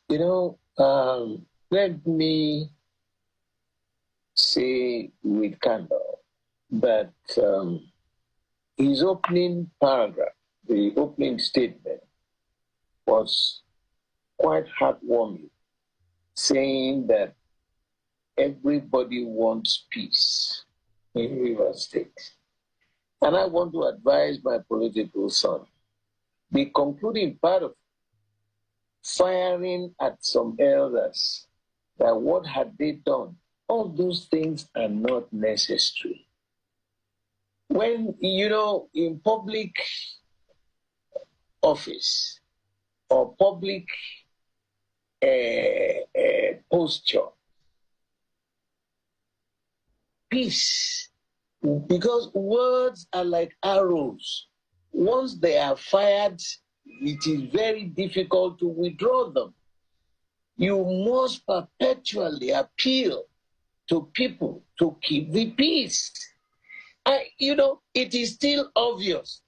You know, let me say with candor that his opening paragraph, the opening statement, was quite heartwarming, saying that everybody wants peace in Rivers State. And I want to advise my political son, the concluding part of firing at some elders, that what had they done? All those things are not necessary. When, you know, in public office or public posture, peace, because words are like arrows. Once they are fired, it is very difficult to withdraw them. You must perpetually appeal to people to keep the peace. You know, it is still obvious.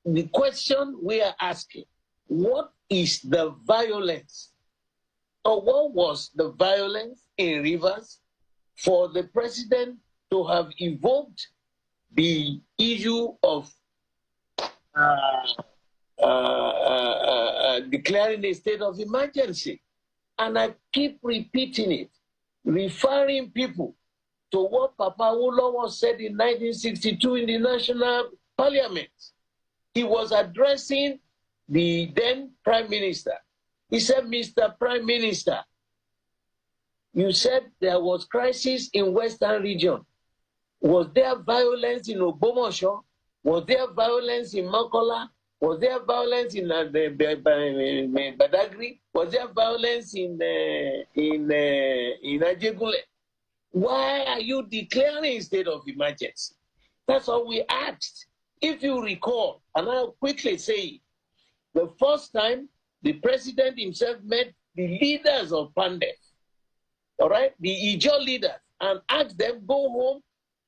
The question we are asking, what is the violence? Or what was the violence in Rivers for the president to have evoked the issue of declaring a state of emergency? And I keep repeating it, referring people to what Papa Awolowo said in 1962 in the National Parliament. He was addressing the then Prime Minister. He said, Mr. Prime Minister, you said there was crisis in Western region. Was there violence in Ogbomoso? Was there violence in Makola? Was there violence in Badagry? Was there violence in Ajegule? Why are you declaring state of emergency? That's all we asked. If you recall, and I'll quickly say, the first time the president himself met the leaders of Pandef, all right, the Ijaw leaders, and asked them, go home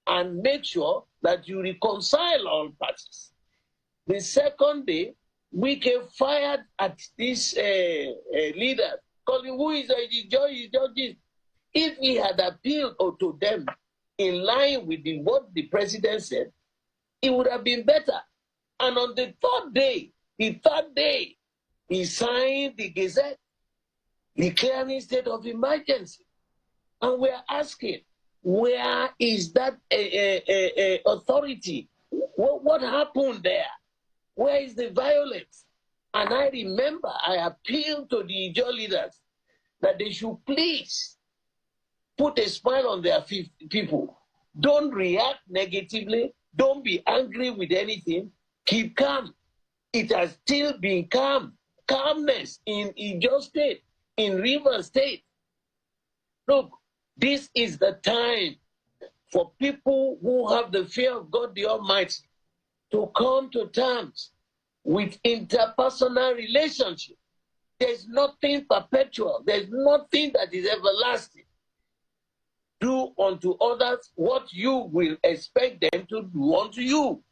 and make sure that you reconcile all parties. The second day, we came fired at this leader, calling who is Ijaw. If he had appealed to them in line with what the president said, it would have been better. And on the third day, he signed the Gazette declaring state of emergency. And we're asking, where is that authority? What happened there? Where is the violence? And I remember I appealed to the Ijaw leaders that they should please put a smile on their people. Don't react negatively. Don't be angry with anything. Keep calm. It has still been calm. Calmness in Ijaw State, in Rivers State. Look, this is the time for people who have the fear of God the Almighty to come to terms with interpersonal relationship. There's nothing perpetual. There's nothing that is everlasting. Do unto others what you will expect them to do unto you.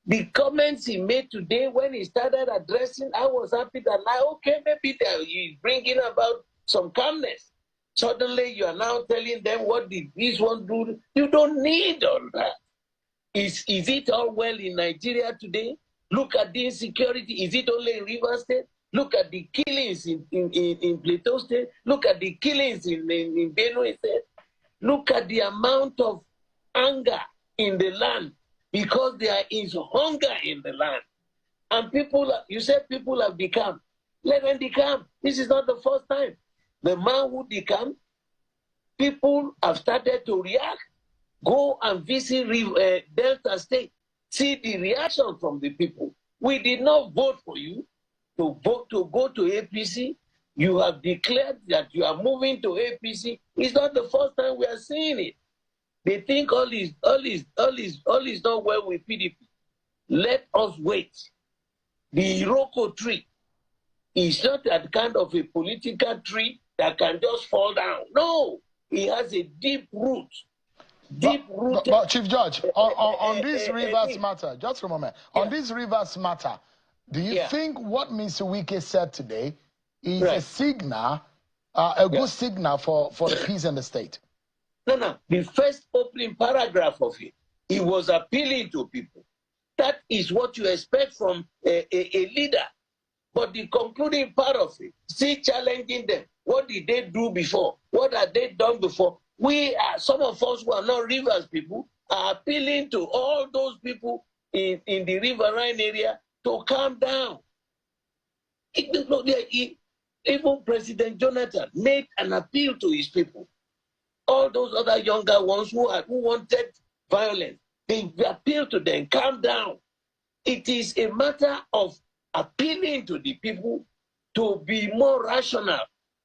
The comments he made today when he started addressing, I was happy that, okay, maybe he's bringing about some calmness. Suddenly you are now telling them what did this one do. You don't need all that. Is it all well in Nigeria today? Look at the insecurity. Is it only in Rivers State? Look at the killings in Plateau State. Look at the killings in Benue State. Look at the amount of anger in the land because there is hunger in the land. And people, you said people have become. Let them become. This is not the first time. The man who became, people have started to react. Go and visit Delta State. See the reaction from the people. We did not vote for you to go to APC. You have declared that you are moving to APC. It's not the first time we are seeing it. They think all is not well with PDP. Let us wait. The Iroko tree is not that kind of a political tree that can just fall down. No, it has a deep root. But Chief Judge, on this Rivers matter, just a moment. On this Rivers matter, do you think what Mr. Wike said today is a signal, a good signal for the peace in the state. No. The first opening paragraph of it, he was appealing to people. That is what you expect from a leader. But the concluding part of it, still challenging them. What did they do before? What had they done before? We are, some of us who are not Rivers people, are appealing to all those people in the riverine area to calm down. Even President Jonathan made an appeal to his people. All those other younger ones who wanted violence, they appeal to them, calm down. It is a matter of appealing to the people to be more rational,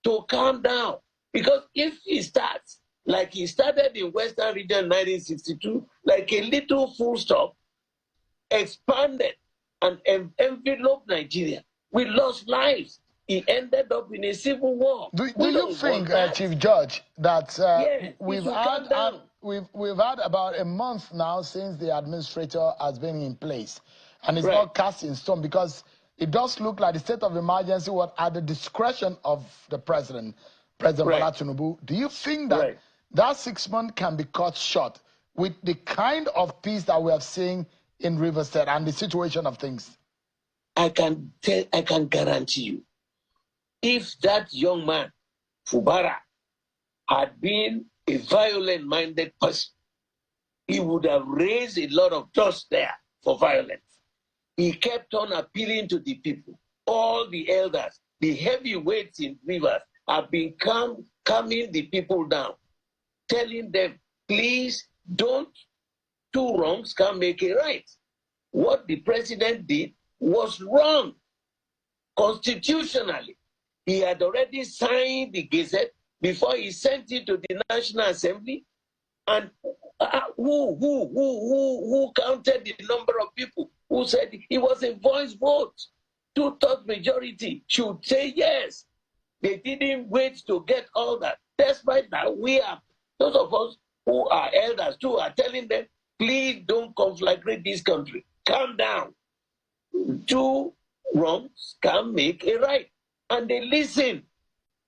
to calm down. Because if he starts, like he started in Western Region 1962, like a little full stop, expanded and enveloped Nigeria, we lost lives. He ended up in a civil war. Do you think, Chief Judge, that we've had about a month now since the administrator has been in place, and it's not cast in stone, because it does look like the state of emergency was at the discretion of the President Bola Tinubu. Do you think that that 6 months can be cut short with the kind of peace that we have seen in Rivers State and the situation of things? I can guarantee you, if that young man, Fubara, had been a violent-minded person, he would have raised a lot of dust there for violence. He kept on appealing to the people. All the elders, the heavyweights in Rivers, have been calming the people down, telling them, please don't, two wrongs can make a right. What the president did was wrong constitutionally. He had already signed the Gazette before he sent it to the National Assembly. And who counted the number of people who said it was a voice vote? 2/3 majority should say yes. They didn't wait to get all that. Despite that, we are, those of us who are elders too, are telling them, please don't conflagrate this country. Calm down. Two wrongs can make a right. And they listen.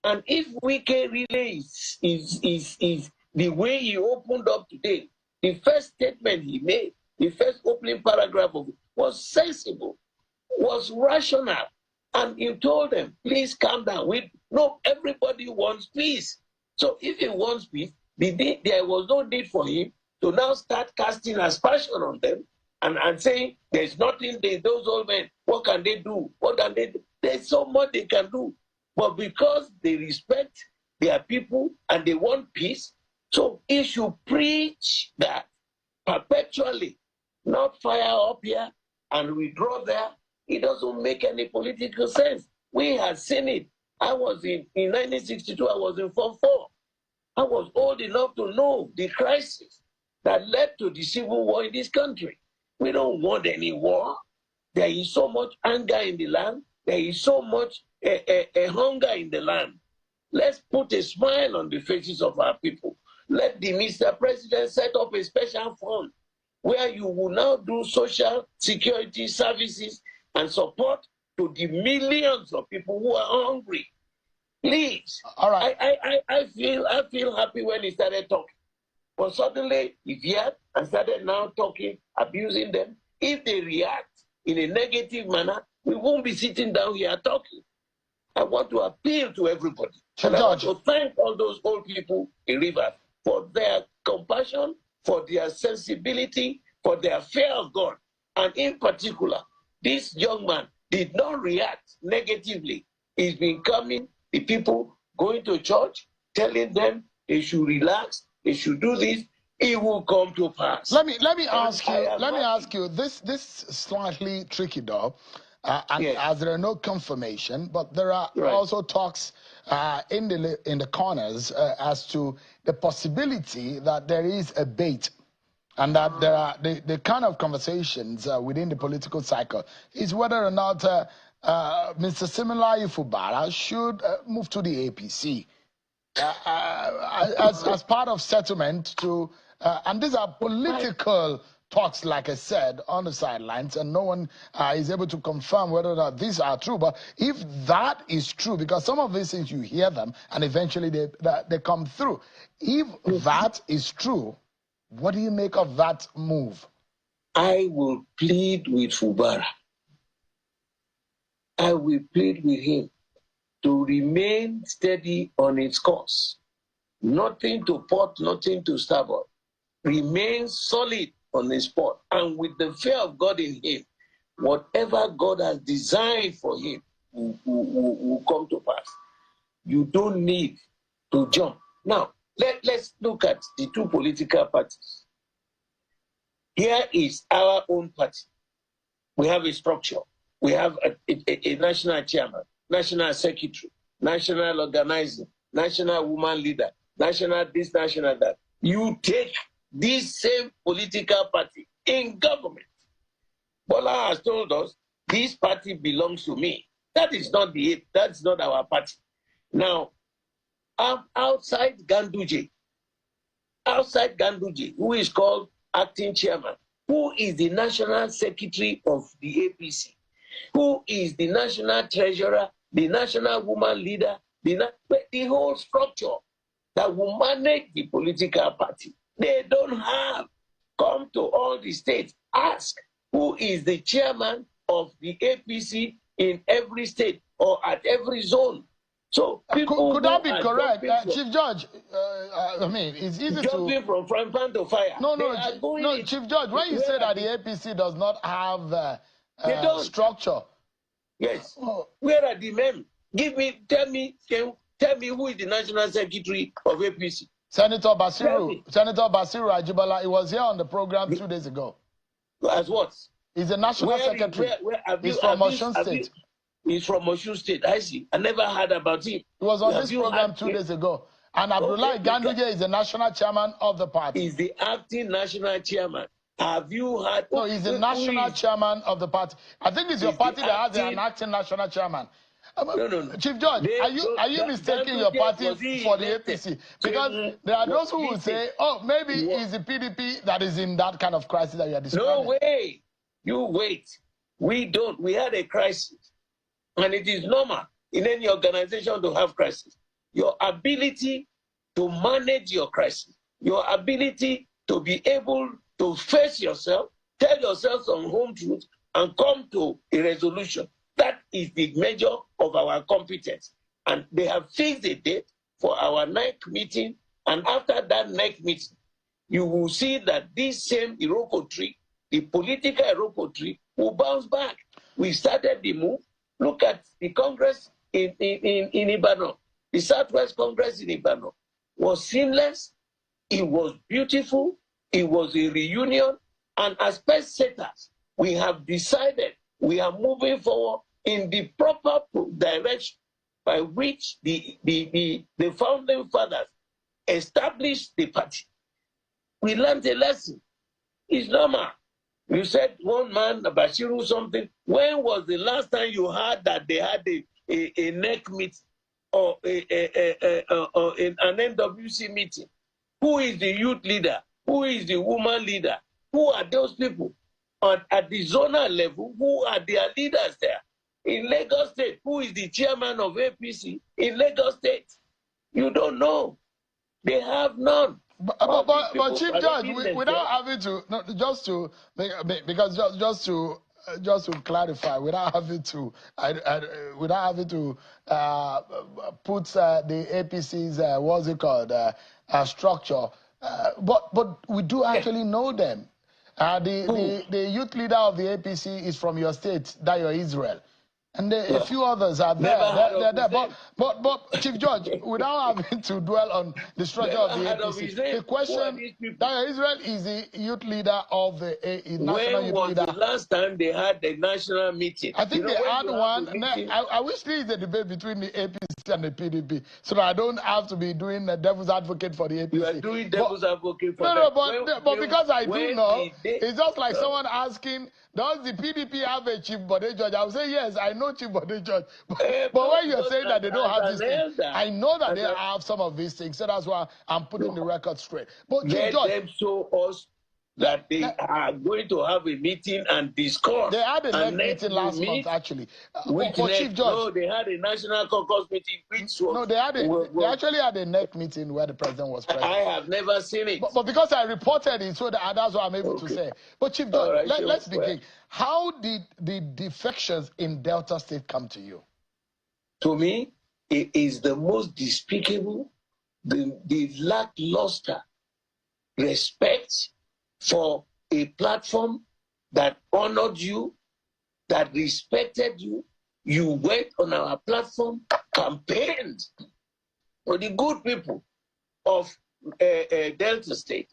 And if Wike really is the way he opened up today, the first statement he made, the first opening paragraph of it, was sensible, was rational. And he told them, please calm down. Everybody wants peace. So if he wants peace, there was no need for him to now start casting aspersion on them and saying, there's nothing, those old men, what can they do? What can they do? There's so much they can do. But because they respect their people and they want peace, so he should preach that perpetually, not fire up here and withdraw there. It doesn't make any political sense. We had seen it. I was in 1962, I was in Form 4. I was old enough to know the crisis that led to the civil war in this country. We don't want any war. There is so much anger in the land. There is so much hunger in the land. Let's put a smile on the faces of our people. Let the Mr. President set up a special fund where you will now do social security services and support to the millions of people who are hungry. Please. All right. I feel happy when he started talking. But suddenly he veered and started now talking, abusing them. If they react in a negative manner, we won't be sitting down here talking. I want to appeal to everybody. And I want to thank all those old people in Rivers for their compassion, for their sensibility, for their fear of God. And in particular, this young man did not react negatively. He's been coming, the people going to church, telling them they should relax, they should do this. It will come to pass. Let me ask you. This is slightly tricky though, as there are no confirmation, but there are also talks in the corners as to the possibility that there is a bait, and that there are the kind of conversations within the political cycle is whether or not Mr. Siminalayi Fubara should move to the APC as part of settlement to. And these are political talks, like I said, on the sidelines, and no one is able to confirm whether or not these are true. But if that is true, because some of these things you hear them and eventually they come through. If that is true, what do you make of that move? I will plead with Fubara. I will plead with him to remain steady on its course. Nothing to port, nothing to starboard. Remain solid on the spot, and with the fear of God in him, whatever God has designed for him will come to pass. You don't need to jump. Now, let's look at the two political parties. Here is our own party. We have a structure. We have a national chairman, national secretary, national organizing, national woman leader, national this, national that. You take this same political party in government. Bola has told us this party belongs to me. That is not that's not our party. Now, outside Ganduje, who is called acting chairman, who is the national secretary of the APC, who is the national treasurer, the national woman leader, the whole structure that will manage the political party. They don't have. Come to all the states, ask who is the chairman of the APC in every state or at every zone. So people could that be correct, Chief Judge? I mean, it's easy jumping from front to fire. No, Chief Judge. When you say that the APC does not have structure, yes. Where are the men? Tell me who is the national secretary of APC? Senator Basiru Ajibala. He was here on the program 2 days ago. As what? He's a national secretary. He's from Osun State. He's from Osun State. I see. I never heard about him. He was on this program 2 days ago. And Abdullahi Ganduje is the national chairman of the party. He's the acting national chairman. Have you heard? No, he's the national chairman of the party. I think it's your party that has an acting national chairman. No. Chief Judge, are you mistaking your party for the APC? Because there are those who will say, oh, maybe it's the PDP that is in that kind of crisis that you are describing. No way. You wait. We don't. We had a crisis. And it is normal in any organization to have crisis. Your ability to manage your crisis, your ability to be able to face yourself, tell yourself some home truth, and come to a resolution. That is the measure of our competence. And they have fixed a date for our next meeting. And after that next meeting, you will see that this same Iroko tree, the political Iroko tree, will bounce back. We started the move. Look at the Congress in Ibadan. The Southwest Congress in Ibadan was seamless. It was beautiful. It was a reunion. And as best setters, we have decided we are moving forward in the proper direction by which the founding fathers established the party. We learned a lesson. It's normal. You said one man, Bashiru something. When was the last time you heard that they had a NEC meeting or an NWC meeting? Who is the youth leader? Who is the woman leader? Who are those people? At the zonal level, who are their leaders there? In Lagos State, who is the chairman of APC in Lagos State? You don't know. They have none. But Chief Judge, without having to, just to clarify, without having to put the APC's what's it called structure, but we do actually know them. The youth leader of the APC is from your state, Dayo Israel. And a few others are there. They're there. But Chief Judge, without having to dwell on the structure of the APC, the question, that Israel is the youth leader of the national youth leader. When was the last time they had the national meeting? I think they had one. I wish there is a debate between the APC and the PDP, so that I don't have to be doing the devil's advocate for the APC. You are doing devil's advocate for them. But because I do know, it's just like someone asking, does the PDP have a Chief Bode George? I would say, yes, I know Chief Bode George. But when you're saying that they don't have these things, I know that they have some of these things. So that's why I'm putting the record straight. But Chief George, that they are going to have a meeting and discuss. They had a NEC meeting last month, actually. Chief George. No, they had a national caucus meeting. No, they actually had a NEC meeting where the president was present. I have never seen it. But because I reported it, so that's what I'm able to say. But Chief George, let's begin. How did the defections in Delta State come to you? To me, it is the most despicable, the lackluster respect for a platform that honored you, that respected you. You went on our platform, campaigned for the good people of Delta State.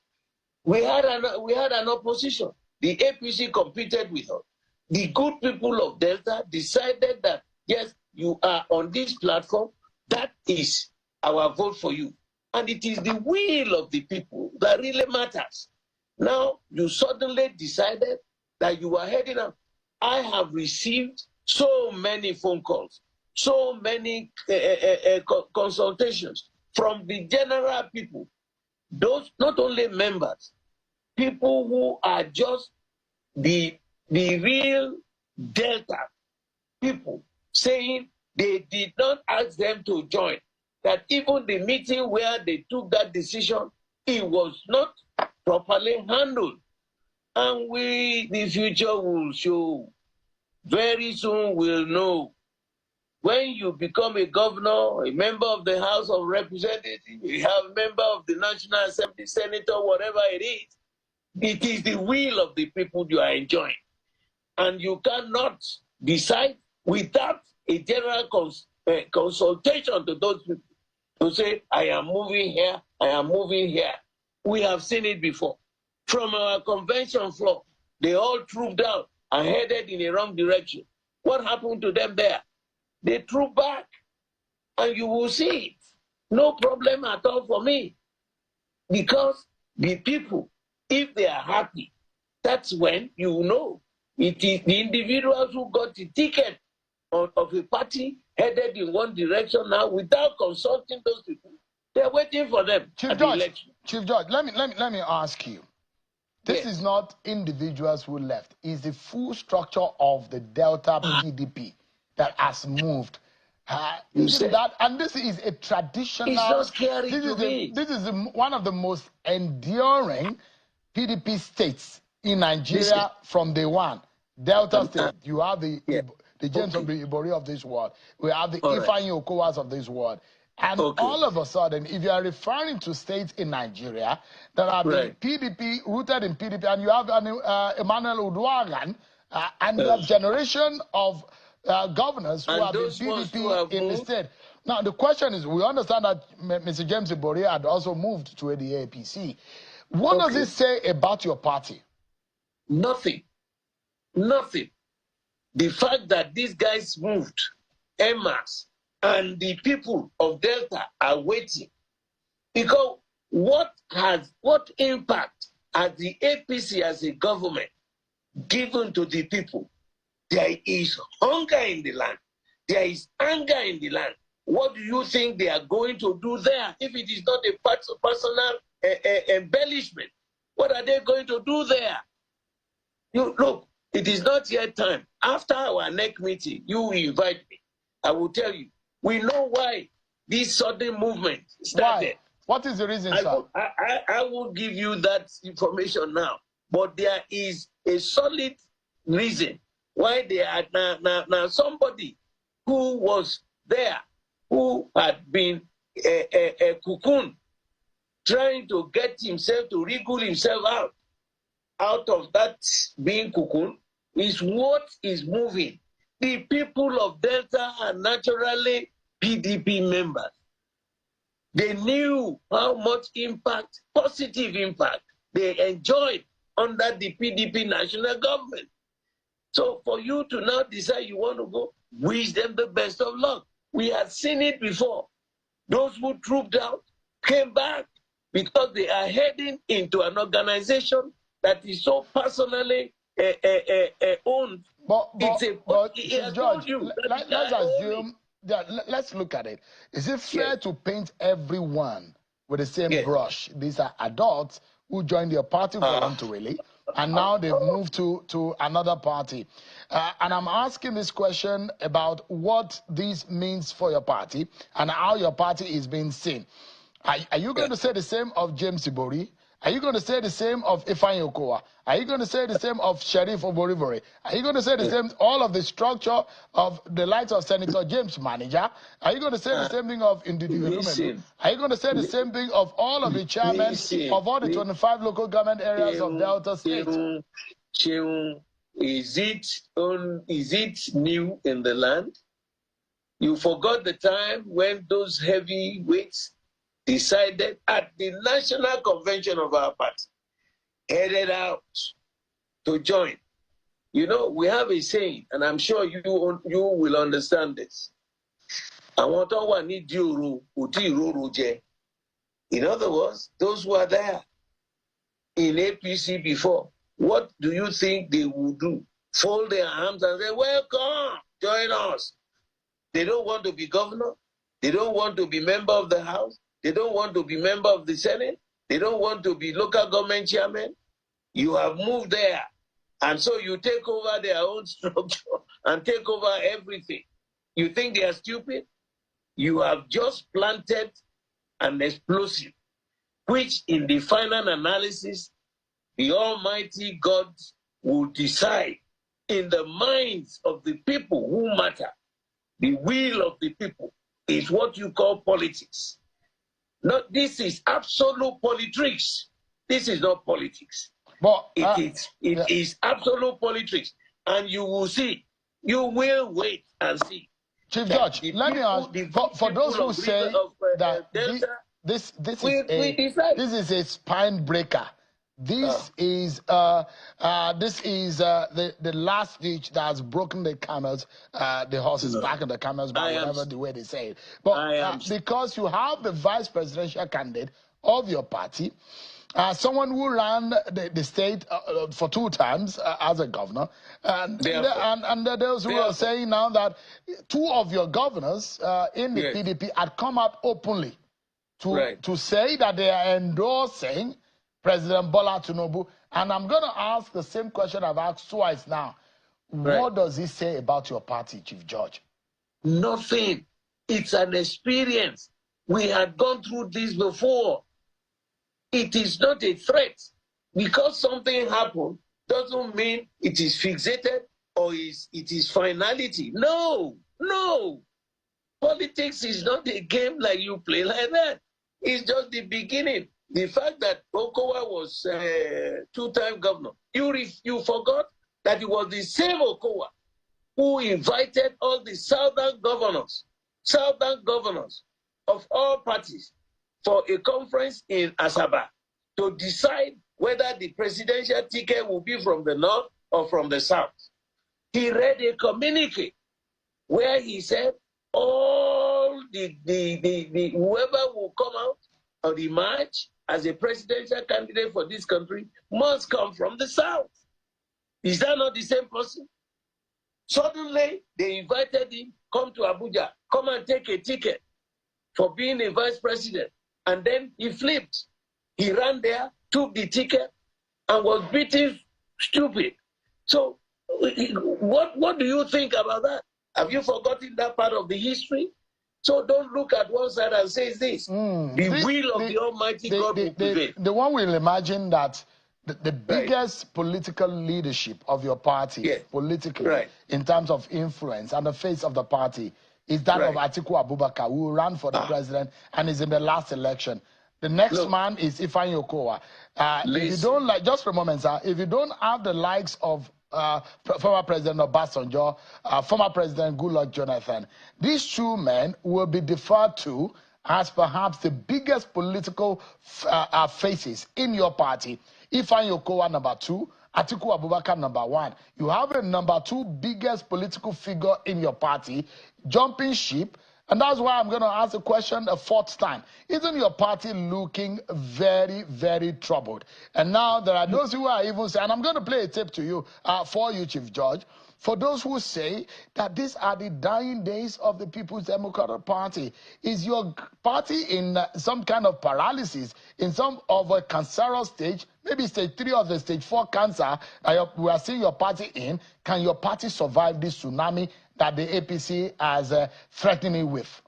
We had an opposition. The APC competed with us. The good people of Delta decided that, yes, you are on this platform, that is our vote for you. And it is the will of the people that really matters. Now, you suddenly decided that you are heading up. I have received so many phone calls, so many consultations from the general people, those not only members, people who are just the real Delta people, saying they did not ask them to join, that even the meeting where they took that decision, it was not properly handled. And the future will show. Very soon we'll know. When you become a governor, a member of the House of Representatives, you have a member of the National Assembly, senator, whatever it is the will of the people you are enjoying. And you cannot decide without a general consultation to those people to say, I am moving here, I am moving here. We have seen it before. From our convention floor, they all trooped out and headed in the wrong direction. What happened to them there? They trooped back, and you will see it. No problem at all for me. Because the people, if they are happy, that's when you know it is the individuals who got the ticket of a party headed in one direction now without consulting those people. They're waiting for them at the election. Chief George, let me ask you. This is not individuals who left. It's the full structure of the Delta PDP that has moved. This is a traditional. It's so scary to me. This is one of the most enduring PDP states in Nigeria from day one. Delta State. You have the James Oborevwori of this world. We have the Ifeanyi Okowas of this world. And all of a sudden, if you are referring to states in Nigeria that are PDP, rooted in PDP, and you have Emmanuel Uduagan, and you have generation of governors who have been PDP in the state. Now, the question is, we understand that Mr. James Oborevwori had also moved to the APC. What does it say about your party? Nothing. Nothing. The fact that these guys moved en masse, and the people of Delta are waiting. Because what impact has the APC as a government given to the people? There is hunger in the land. There is anger in the land. What do you think they are going to do there if it is not a personal embellishment? What are they going to do there? Look, it is not yet time. After our next meeting, you will invite me. I will tell you. We know why this sudden movement started. Why? What is the reason, sir? I will give you that information now. But there is a solid reason why they are now somebody who was there, who had been a cocoon, trying to get himself to wriggle himself out of that being cocoon, is what is moving. The people of Delta are naturally PDP members. They knew how much impact, positive impact, they enjoyed under the PDP national government. So for you to now decide you want to go, wish them the best of luck. We had seen it before. Those who trooped out came back because they are heading into an organization that is so personally owned. George, let's assume that, let's look at it. Is it fair to paint everyone with the same brush? These are adults who joined your party voluntarily, and now they've moved to another party. And I'm asking this question about what this means for your party and how your party is being seen. Are you going to say the same of James Ibori? Are you going to say the same of Ifeanyi Okowa? Are you going to say the same of Sheriff Oborevwori? Are you going to say the same, all of the structure of the likes of Senator James Manager? Are you going to say the same thing of Ndidi Elumelu? Are you going to say the same thing of all of the chairmen of all the 25 local government areas of Delta State? Is it new in the land? You forgot the time when those heavyweights decided at the national convention of our party, headed out to join. You know, we have a saying, and I'm sure you will understand this. In other words, those who are there in APC before, what do you think they would do? Fold their arms and say, welcome, join us. They don't want to be governor. They don't want to be member of the House. They don't want to be member of the Senate. They don't want to be local government chairman. You have moved there. And so you take over their own structure and take over everything. You think they are stupid? You have just planted an explosive, which in the final analysis, the Almighty God will decide in the minds of the people who matter. The will of the people is what you call politics. Not, this is absolute politics. This is not politics. But it is absolute politics. And you will see, you will wait and see. Chief Judge, let me ask, for those who say that this is a spine breaker. This is the last ditch that has broken the horse's back and the camel's back, whatever the way they say it. But because you have the vice presidential candidate of your party, someone who ran the state for 2 times as a governor, and those who are saying now that 2 of your governors in the PDP had come out openly to say that they are endorsing President Bola Tinubu. And I'm going to ask the same question I've asked twice now. What does he say about your party, Chief Judge? Nothing. It's an experience. We had gone through this before. It is not a threat. Because something happened doesn't mean it is fixated or it is finality. No, no. Politics is not a game like you play like that. It's just the beginning. The fact that Okowa was 2-time governor, you forgot that it was the same Okowa who invited all the southern governors of all parties for a conference in Asaba to decide whether the presidential ticket will be from the north or from the south. He read a communique where he said all the whoever will come out or emerge as a presidential candidate for this country must come from the south. Is that not the same person? Suddenly, they invited him, come to Abuja, come and take a ticket for being a vice president. And then he flipped. He ran there, took the ticket, and was beaten stupid. So what do you think about that? Have you forgotten that part of the history? So don't look at one side and say this. The will of the Almighty God will prevail. The one will imagine that the biggest political leadership of your party, politically, in terms of influence and the face of the party, is that of Atiku Abubakar, who ran for the president and is in the last election. The next man is Ifeanyi Okowa. If you don't like, just for a moment, sir, if you don't have the likes of former President Obasanjo, former President Goodluck Jonathan, these 2 men will be deferred to as perhaps the biggest political faces in your party. Ifeanyi Okowa, number 2, Atiku Abubakar, number 1. You have a number 2 biggest political figure in your party jumping ship. And that's why I'm going to ask the question a 4th time. Isn't your party looking very, very troubled? And now there are those who are even saying, and I'm going to play a tape to you, for you, Chief Judge, for those who say that these are the dying days of the People's Democratic Party. Is your party in some kind of paralysis, in some of a cancerous stage, maybe stage 3 of the stage 4 cancer that we are seeing your party in? Can your party survive this tsunami that the APC is threatening with?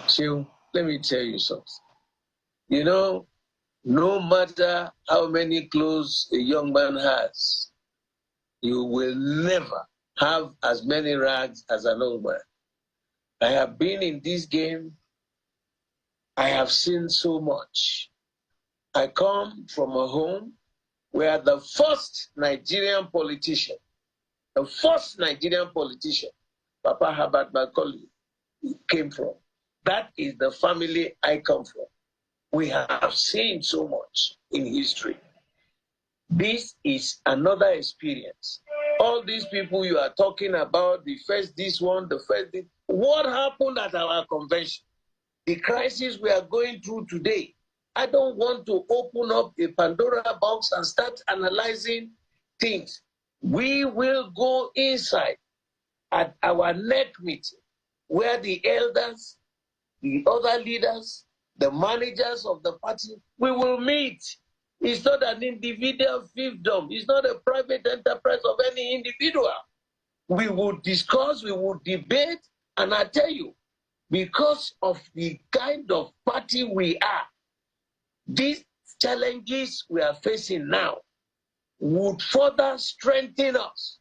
Chill, let me tell you something. You know, no matter how many clothes a young man has, you will never have as many rags as an old man. I have been in this game. I have seen so much. I come from a home where the first Nigerian politician, Papa Herbert Macaulay, came from. That is the family I come from. We have seen so much in history. This is another experience. All these people you are talking about, the first this one, the first this, what happened at our convention? The crisis we are going through today. I don't want to open up a Pandora box and start analyzing things. We will go inside at our next meeting where the elders, the other leaders, the managers of the party, we will meet. It's not an individual fiefdom. It's not a private enterprise of any individual. We will discuss, we will debate, and I tell you, because of the kind of party we are, these challenges we are facing now would further strengthen us.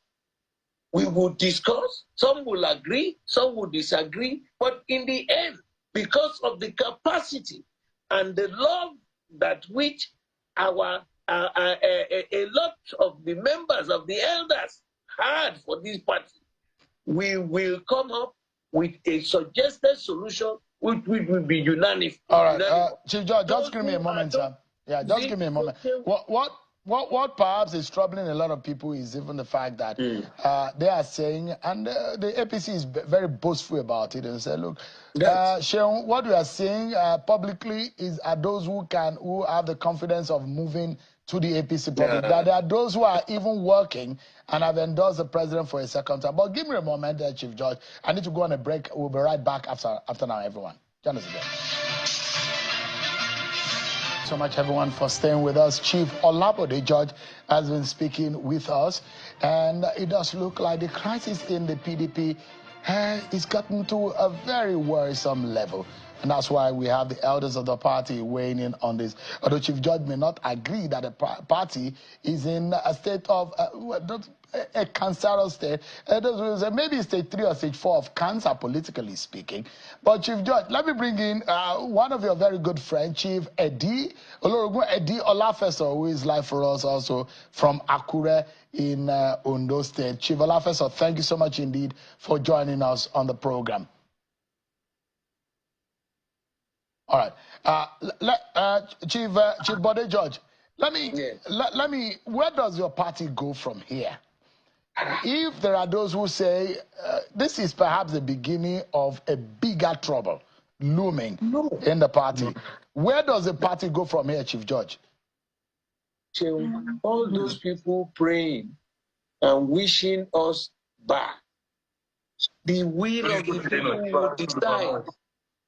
We will discuss, some will agree, some will disagree, but in the end, because of the capacity and the love that which a lot of the members of the elders had for this party, we will come up with a suggested solution which will be unanimous. All right, Chief George, just give me a moment, sir. Yeah, just give me a moment. What perhaps is troubling a lot of people is even the fact that they are saying, and the APC is very boastful about it, and say, look, Sheon, what we are saying publicly are those who have the confidence of moving to the APC public. That there are those who are even working and have endorsed the president for a second time. But give me a moment there, Chief George. I need to go on a break. We'll be right back after now, everyone. Join us again. So much, everyone, for staying with us. Chief Bode George has been speaking with us, and it does look like the crisis in the PDP is gotten to a very worrisome level. And that's why we have the elders of the party weighing in on this. Although Chief George may not agree that the party is in a state of a cancerous state. Maybe stage 3 or stage 4 of cancer, politically speaking. But Chief George, let me bring in one of your very good friends, Chief Eddie Olafeso, who is live for us also from Akure in Ondo State. Chief Olafeso, thank you so much indeed for joining us on the program. All right, Chief Bode George, let me. Where does your party go from here? If there are those who say this is perhaps the beginning of a bigger trouble looming in the party, where does the party go from here, Chief George? All those people praying and wishing us back, the will of the people will decide.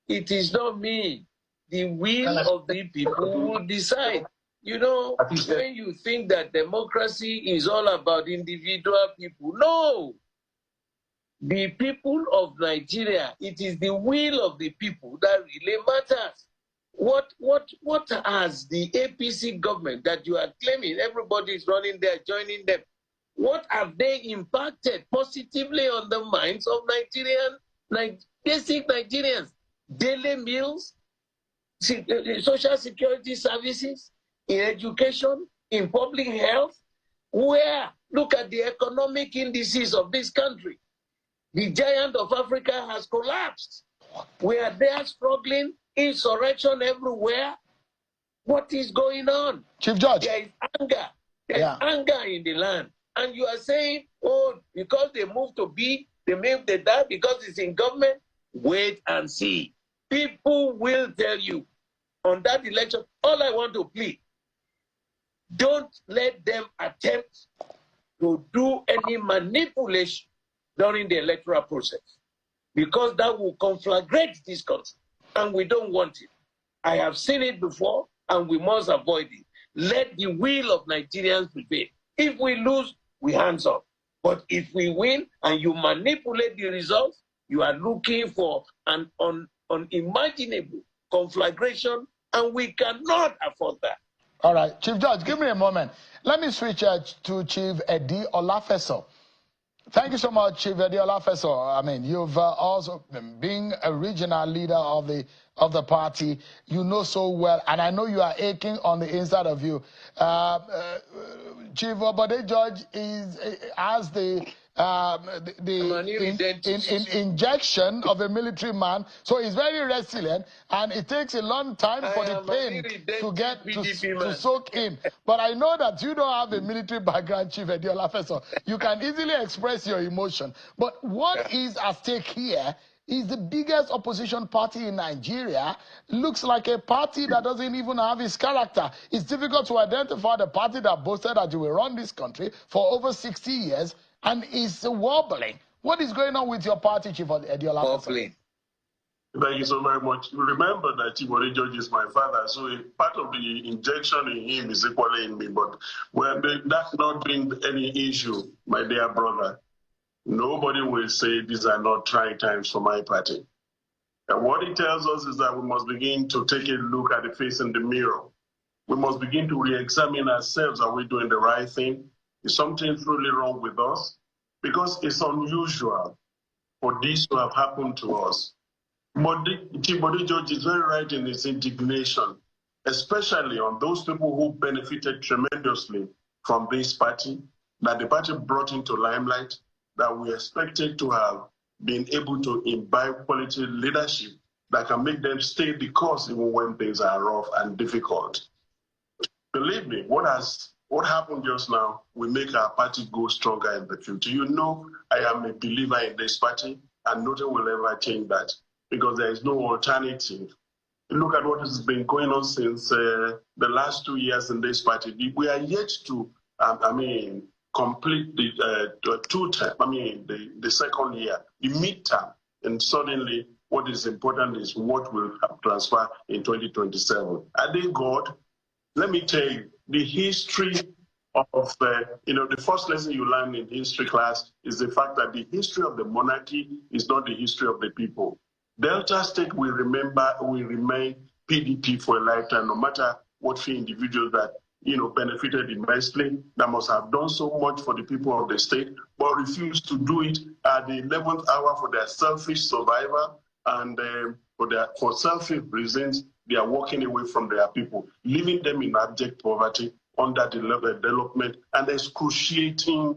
It is not me. The will of the people will decide. You know, when you think that democracy is all about individual people, no. The people of Nigeria, it is the will of the people that really matters. What has the APC government that you are claiming everybody is running there, joining them? What have they impacted positively on the minds of basic Nigerians? Daily meals, social security services, in education, in public health. Where? Look at the economic indices of this country. The giant of Africa has collapsed. We are there struggling, insurrection everywhere. What is going on? Chief George. There is anger. There is anger in the land. And you are saying, oh, because they moved to B, they moved to that because it's in government. Wait and see. People will tell you on that election. All I want to plead, don't let them attempt to do any manipulation during the electoral process, because that will conflagrate this country, and we don't want it. I have seen it before, and we must avoid it. Let the will of Nigerians prevail. If we lose, we hands up. But if we win and you manipulate the results, you are looking for an unimaginable conflagration, and we cannot afford that. All right, Chief Judge, give me a moment. Let me switch to Chief Eddie Olafeso. Thank you so much, Chief Eddie Olafeso. I mean, you've also been a regional leader of the party. You know so well, and I know you are aching on the inside of you. Chief Bode George has the injection of a military man, so he's very resilient, and it takes a long time for the pain to get to soak in. But I know that you don't have a military background, Chief Eddie Olafeso. You can easily express your emotion. But what is at stake here is the biggest opposition party in Nigeria. Looks like a party that doesn't even have its character. It's difficult to identify the party that boasted that you will run this country for over 60 years and is wobbling. What is going on with your party, Chief Eddie Olafeso? Thank you so very much. Remember that Chief Bode George is my father, so part of the injection in him is equally in me. But that's not been any issue, my dear brother. Nobody will say these are not trying times for my party. And what it tells us is that we must begin to take a look at the face in the mirror. We must begin to re-examine ourselves. Are we doing the right thing? Is something truly wrong with us? Because it's unusual for this to have happened to us. But Chief Bode George is very right in his indignation, especially on those people who benefited tremendously from this party, that the party brought into limelight, that we expected to have been able to imbibe quality leadership that can make them stay the course even when things are rough and difficult. Believe me, what happened just now will make our party go stronger in the future. You know, I am a believer in this party, and nothing will ever change that, because there is no alternative. Look at what has been going on since the last 2 years in this party. We are yet to, complete the second year, the midterm, and suddenly what is important is what will transfer in 2027. I thank God. Let me tell you, the history of, the first lesson you learn in history class is the fact that the history of the monarchy is not the history of the people. Delta State will remain PDP for a lifetime, no matter what few individuals that benefited immensely, that must have done so much for the people of the state, but refused to do it at the 11th hour for their selfish survival, and for selfish reasons, they are walking away from their people, leaving them in abject poverty, underdevelopment, and excruciating,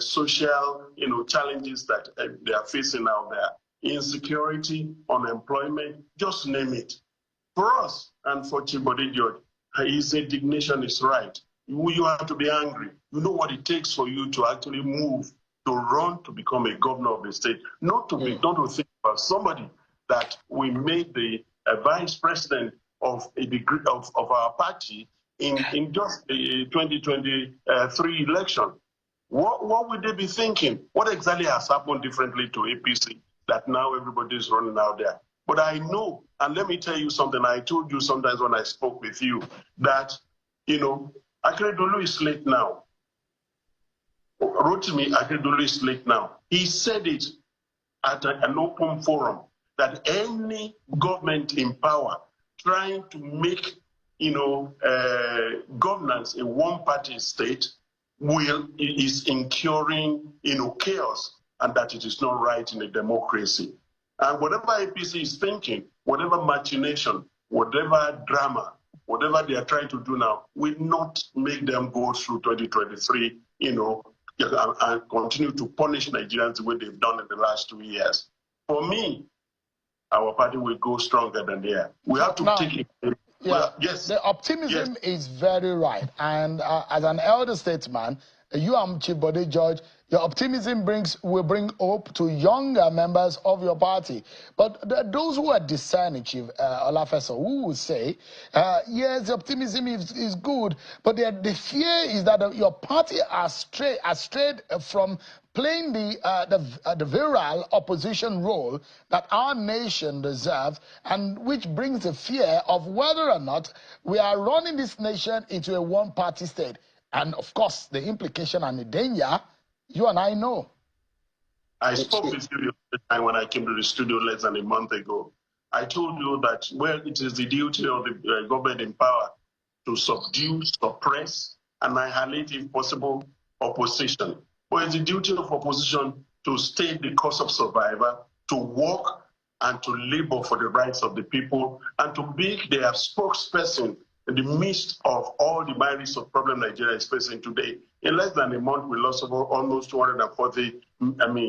social, challenges that they are facing out there. Insecurity, unemployment, just name it. For us and for Chief Bode George, his indignation is right. You have to be angry. You know what it takes for you to actually move, to run, to become a governor of the state, not to think about somebody that we made the vice president of our party in just the 2023 election. What would they be thinking? What exactly has happened differently to APC that now everybody is running out there? But I know, and let me tell you something, I told you sometimes when I spoke with you, that, Akeredolu is late now. Rotimi Akeredolu is late now. He said it at an open forum, that any government in power trying to make, governance a one-party state is incurring, chaos, and that it is not right in a democracy. And whatever APC is thinking, whatever machination, whatever drama, whatever they are trying to do now, will not make them go through 2023, and continue to punish Nigerians the way they've done in the last 2 years. For me, our party will go stronger than they are. We have to take it. Yeah, yes. The optimism is very right. And as an elder statesman, you and Chief Bode George, your optimism will bring hope to younger members of your party. But those who are discerning, Chief Olafeso, who will say, yes, the optimism is good, but the fear is that your party has strayed from playing the virile opposition role that our nation deserves, and which brings the fear of whether or not we are running this nation into a one-party state. And of course, the implication and the danger, you and I know. I spoke with you the time when I came to the studio less than a month ago. I told you that, well, it is the duty of the government in power to subdue, suppress, annihilate, if possible, opposition. But it's the duty of opposition to stay the cause of survival, to work and to labor for the rights of the people, and to be their spokesperson in the midst of all the myriads of problems Nigeria is facing today. In less than a month, we lost almost 240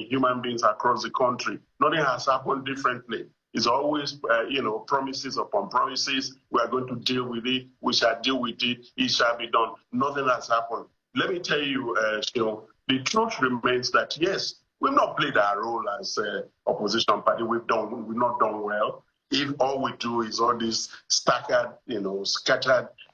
human beings across the country. Nothing has happened differently. It's always, promises upon promises. We are going to deal with it. We shall deal with it. It shall be done. Nothing has happened. Let me tell you, the truth remains that, yes, we've not played our role as opposition party. We've not done well. If all we do is all this scattered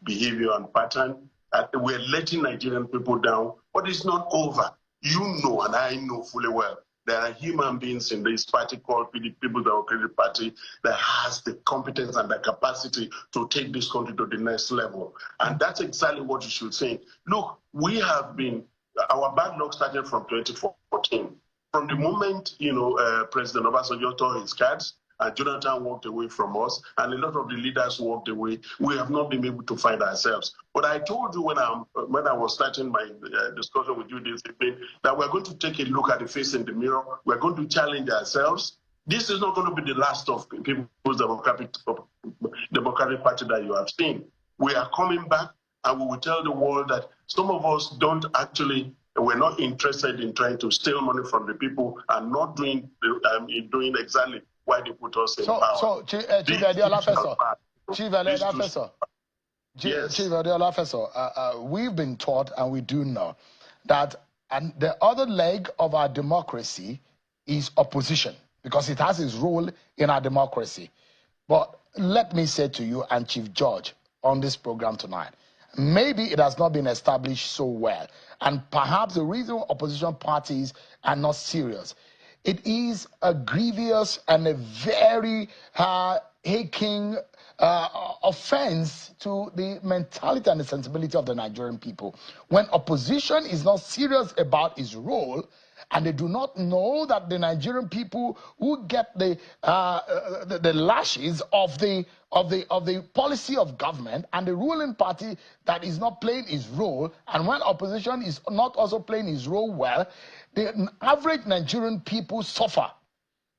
behavior and pattern, we're letting Nigerian people down, but it's not over. You know, and I know fully well, there are human beings in this party called PDP, People's Democratic Party, that has the competence and the capacity to take this country to the next level. And that's exactly what you should think. Look, our bad luck started from 2014. From the moment, President Obasanjo tore his cards, Jonathan walked away from us, and a lot of the leaders walked away. We have not been able to find ourselves. But I told you when I was starting my discussion with you this evening that we're going to take a look at the face in the mirror. We're going to challenge ourselves. This is not going to be the last of People's Democratic Party that you have seen. We are coming back, and we will tell the world that some of us we're not interested in trying to steal money from the people and not doing exactly why they put us in power. So, Chief Olafeso, we've been taught and we do know that the other leg of our democracy is opposition, because it has its role in our democracy. But let me say to you and Chief George on this program tonight, maybe it has not been established so well, and perhaps the reason opposition parties are not serious, it is a grievous and a very aching offense to the mentality and the sensibility of the Nigerian people. When opposition is not serious about its role, and they do not know that the Nigerian people who get the lashes of the policy of government and the ruling party that is not playing its role, and when opposition is not also playing its role well, the average Nigerian people suffer.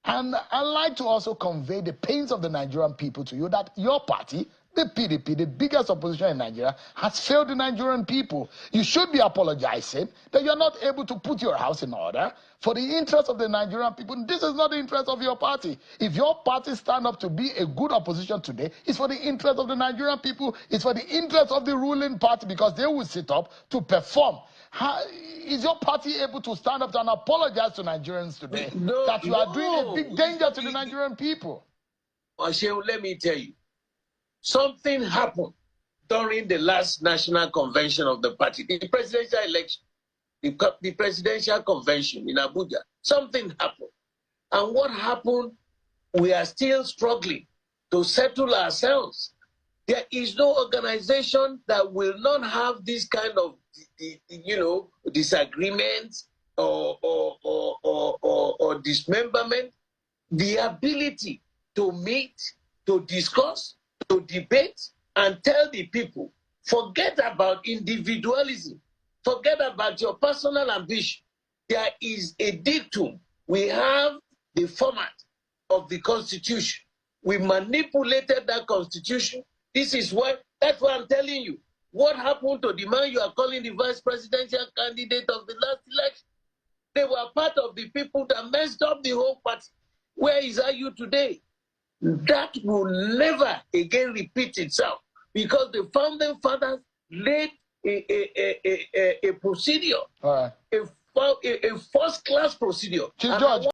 And I'd like to also convey the pains of the Nigerian people to you, that your party, the PDP, the biggest opposition in Nigeria, has failed the Nigerian people. You should be apologizing that you're not able to put your house in order for the interest of the Nigerian people. This is not the interest of your party. If your party stand up to be a good opposition today, it's for the interest of the Nigerian people. It's for the interest of the ruling party, because they will sit up to perform. Is your party able to stand up and apologize to Nigerians today that you are doing a big danger to the Nigerian people? Asheu, let me tell you. Something happened during the last national convention of the party, the presidential election, the presidential convention in Abuja. Something happened. And what happened, we are still struggling to settle ourselves. There is no organization that will not have this kind of, disagreements or dismemberment. The ability to meet, to discuss, to debate, and tell the people, forget about individualism, forget about your personal ambition. There is a dictum. We have the format of the Constitution. We manipulated that Constitution. That's why I'm telling you. What happened to the man you are calling the vice presidential candidate of the last election? They were part of the people that messed up the whole party. Where is you today? That will never again repeat itself, because the founding fathers laid a procedure, a first-class procedure. Chief George.